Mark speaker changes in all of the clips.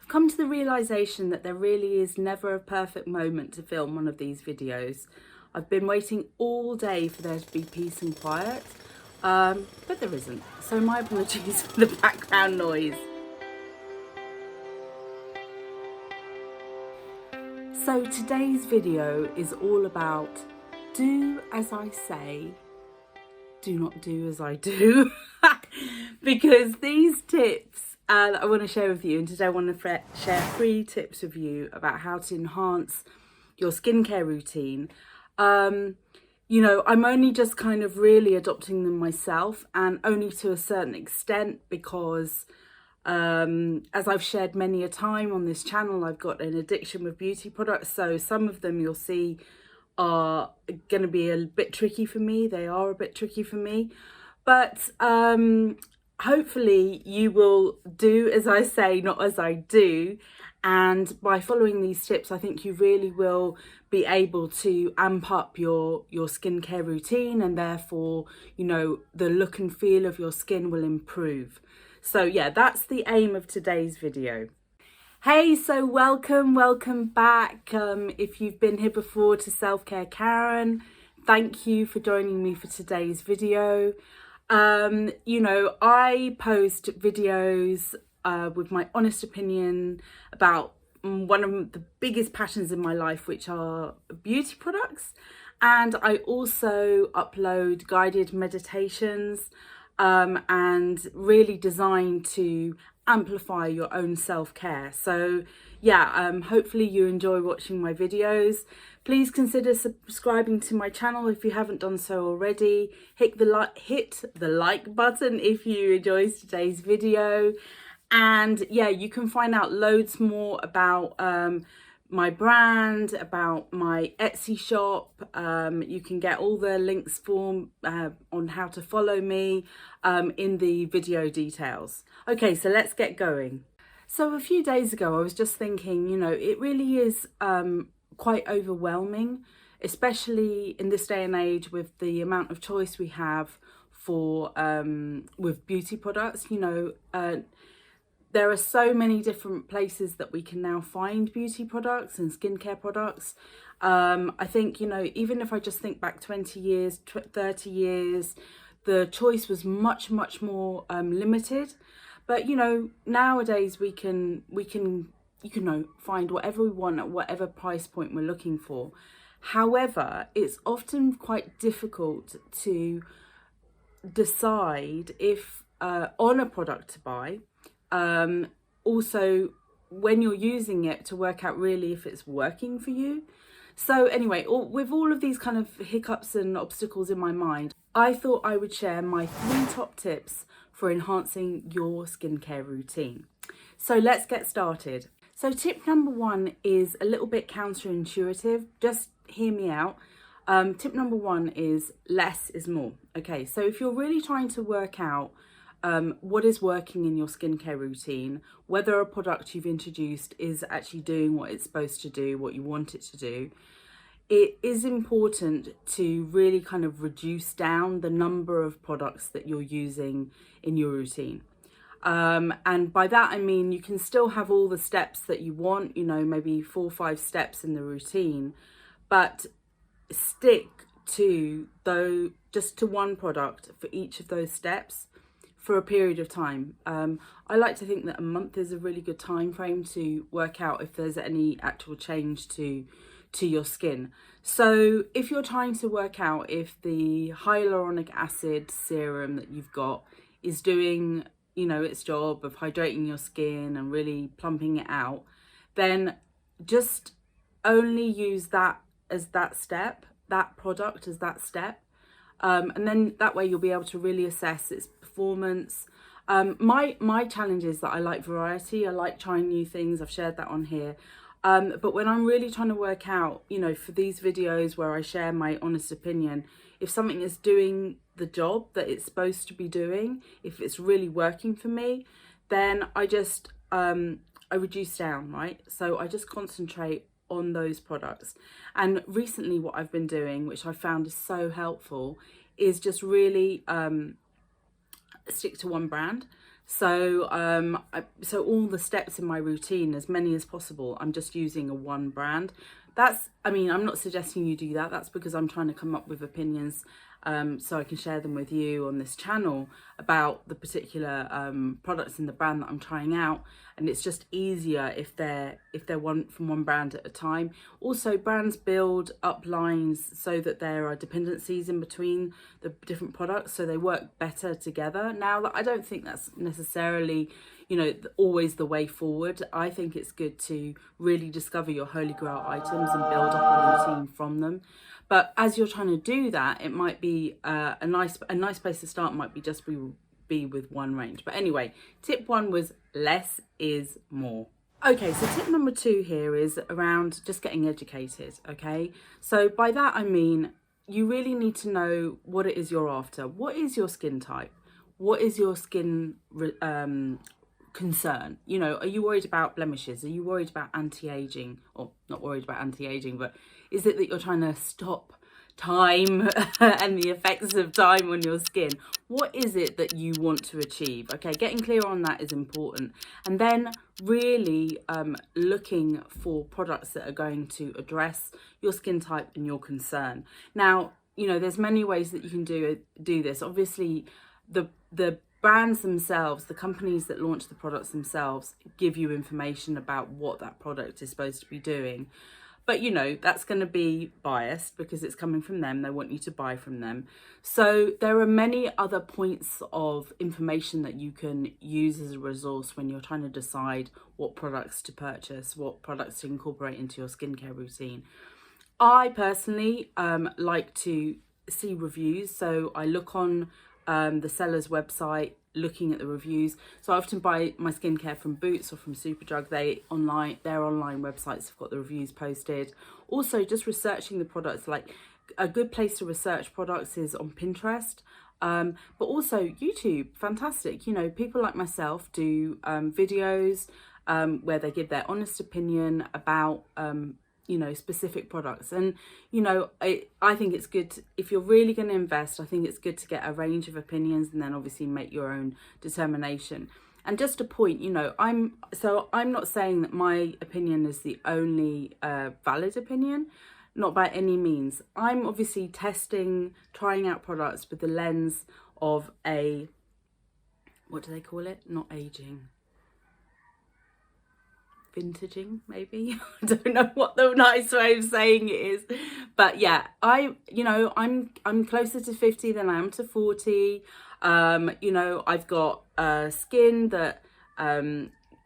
Speaker 1: I've come to the realization that there really is never a perfect moment to film one of these videos. I've been waiting all day for there to be peace and quiet, but there isn't. So my apologies for the background noise. So today's video is all about do as I say, do not do as I do. Because these tips that I want to share with you, and today I want to share 3 tips with you about how to enhance your skincare routine. You know, I'm only just kind of really adopting them myself, and only to a certain extent because as I've shared many a time on this channel, I've got an addiction with beauty products. So some of them you'll see are going to be a bit tricky for me. They are a bit tricky for me. But hopefully you will do as I say, not as I do. And by following these tips, I think you really will be able to amp up your skincare routine, and therefore, you know, the look and feel of your skin will improve. So yeah, that's the aim of today's video. Hey, so welcome back. If you've been here before to Selfcare Karen, thank you for joining me for today's video. You know, I post videos with my honest opinion about one of the biggest passions in my life, which are beauty products. And I also upload guided meditations and really designed to amplify your own self-care. So yeah, hopefully you enjoy watching my videos. Please consider subscribing to my channel if you haven't done so already. Hit the like button if you enjoyed today's video. And yeah, you can find out loads more about my brand, about my Etsy shop. You can get all the links on how to follow me in the video details. Okay, so let's get going. So a few days ago, I was just thinking, you know, it really is quite overwhelming, especially in this day and age with the amount of choice we have for with beauty products. You know, there are so many different places that we can now find beauty products and skincare products. I think, you know, even if I just think back 20 years, 30 years, the choice was much more limited. But, you know, nowadays you can find whatever we want at whatever price point we're looking for. However, it's often quite difficult to decide if on a product to buy. Also when you're using it, to work out really if it's working for you. So anyway, with all of these kind of hiccups and obstacles in my mind, I thought I would share my 3 top tips for enhancing your skincare routine. So let's get started. So tip number 1 is a little bit counterintuitive. Just hear me out. Tip number 1 is less is more. Okay, so if you're really trying to work out what is working in your skincare routine, whether a product you've introduced is actually doing what it's supposed to do, what you want it to do, it is important to really kind of reduce down the number of products that you're using in your routine. And by that I mean you can still have all the steps that you want, you know, maybe 4 or 5 steps in the routine, but stick to just to one product for each of those steps for a period of time. I like to think that a month is a really good time frame to work out if there's any actual change to your skin. So if you're trying to work out if the hyaluronic acid serum that you've got is doing, you know, its job of hydrating your skin and really plumping it out, then just only use that as that step, that product as that step. And then that way you'll be able to really assess its performance. My challenge is that I like variety. I like trying new things. I've shared that on here. But when I'm really trying to work out, you know, for these videos where I share my honest opinion, if something is doing the job that it's supposed to be doing, if it's really working for me, then I just I reduce down, right? So I just concentrate on those products. And recently what I've been doing, which I found is so helpful, is just really stick to one brand. So so all the steps in my routine, as many as possible, I'm just using a one brand. I mean, I'm not suggesting you do that. That's because I'm trying to come up with opinions so I can share them with you on this channel about the particular products in the brand that I'm trying out. And it's just easier if they're one from one brand at a time. Also, brands build up lines so that there are dependencies in between the different products, so they work better together. Now, I don't think that's necessarily, always the way forward. I think it's good to really discover your holy grail items and build up a routine from them. But as you're trying to do that, it might be a nice place to start might be just be with one range. But anyway, tip 1 was less is more. Okay, so tip number 2 here is around just getting educated. Okay, so by that I mean you really need to know what it is you're after. What is your skin type? What is your skin concern? Are you worried about blemishes? Are you worried about anti-aging? Or not worried about anti-aging, but is it that you're trying to stop time and the effects of time on your skin? What is it that you want to achieve? Okay, getting clear on that is important. And then really looking for products that are going to address your skin type and your concern. Now, there's many ways that you can do this. Obviously, the brands themselves, the companies that launch the products themselves, give you information about what that product is supposed to be doing. But, that's going to be biased because it's coming from them. They want you to buy from them. So there are many other points of information that you can use as a resource when you're trying to decide what products to purchase, what products to incorporate into your skincare routine. I personally like to see reviews. So I look on the seller's website, looking at the reviews. So I often buy my skincare from Boots or from Superdrug. Their online websites have got the reviews posted. Also, just researching the products. Like a good place to research products is on Pinterest, but also YouTube. Fantastic. People like myself do videos where they give their honest opinion about specific products. And I think it's good if you're really going to invest. I think it's good to get a range of opinions and then obviously make your own determination. And just a point, I'm not saying that my opinion is the only valid opinion, not by any means. I'm obviously trying out products with the lens of what do they call it? Not aging, vintaging, maybe. I don't know what the nice way of saying it is, but yeah, I'm closer to 50 than I am to 40. I've got skin that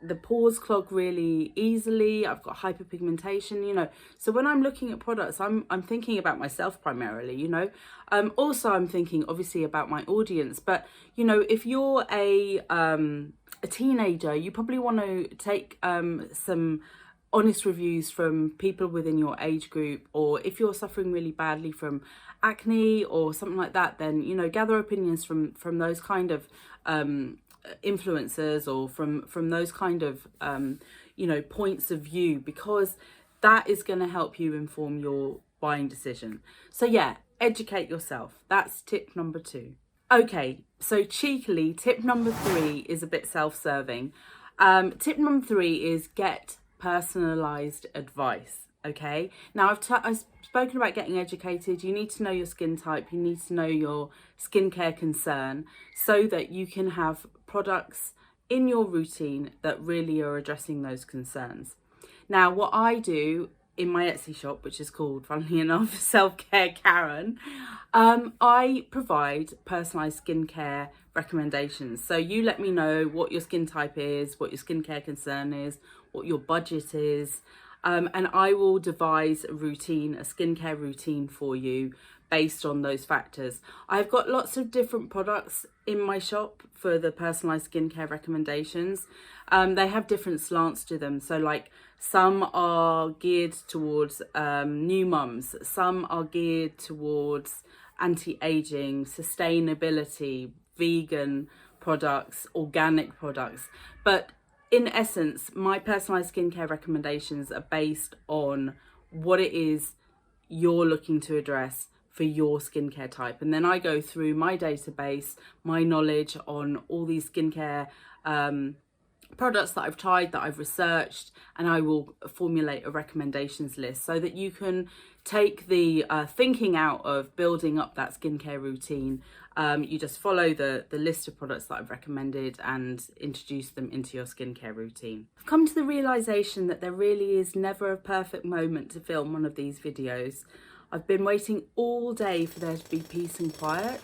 Speaker 1: the pores clog really easily. I've got hyperpigmentation, so when I'm looking at products, I'm thinking about myself primarily. Also I'm thinking obviously about my audience, but if you're a teenager, you probably want to take some honest reviews from people within your age group. Or if you're suffering really badly from acne or something like that, then gather opinions from those kind of influencers, or from those kind of points of view, because that is going to help you inform your buying decision. So yeah, educate yourself. That's tip number 2. Okay, so cheekily, tip number 3 is a bit self-serving. Tip number 3 is get personalized advice. Okay, now I've spoken about getting educated. You need to know your skin type, you need to know your skincare concern, so that you can have products in your routine that really are addressing those concerns. Now, what I do in my Etsy shop, which is called, funnily enough, Selfcare Karen, I provide personalized skincare recommendations. So you let me know what your skin type is, what your skincare concern is, what your budget is, and I will devise a skincare routine for you based on those factors. I've got lots of different products in my shop for the personalized skincare recommendations. They have different slants to them. So like some are geared towards new mums, some are geared towards anti-aging, sustainability, vegan products, organic products. But in essence, my personalized skincare recommendations are based on what it is you're looking to address for your skincare type. And then I go through my database, my knowledge on all these skincare products that I've tried, that I've researched, and I will formulate a recommendations list so that you can take the thinking out of building up that skincare routine. You just follow the list of products that I've recommended and introduce them into your skincare routine. I've come to the realization that there really is never a perfect moment to film one of these videos. I've been waiting all day for there to be peace and quiet,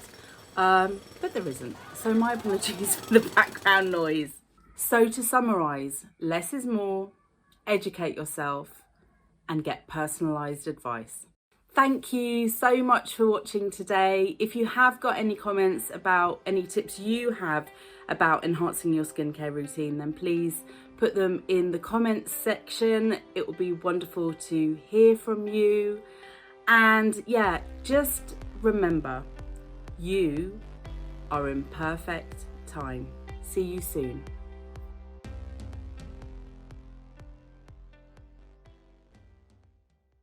Speaker 1: but there isn't. So my apologies for the background noise. So to summarise, less is more, educate yourself, and get personalised advice. Thank you so much for watching today. If you have got any comments about any tips you have about enhancing your skincare routine, then please put them in the comments section. It will be wonderful to hear from you. And yeah, just remember, you are in perfect time. See you soon.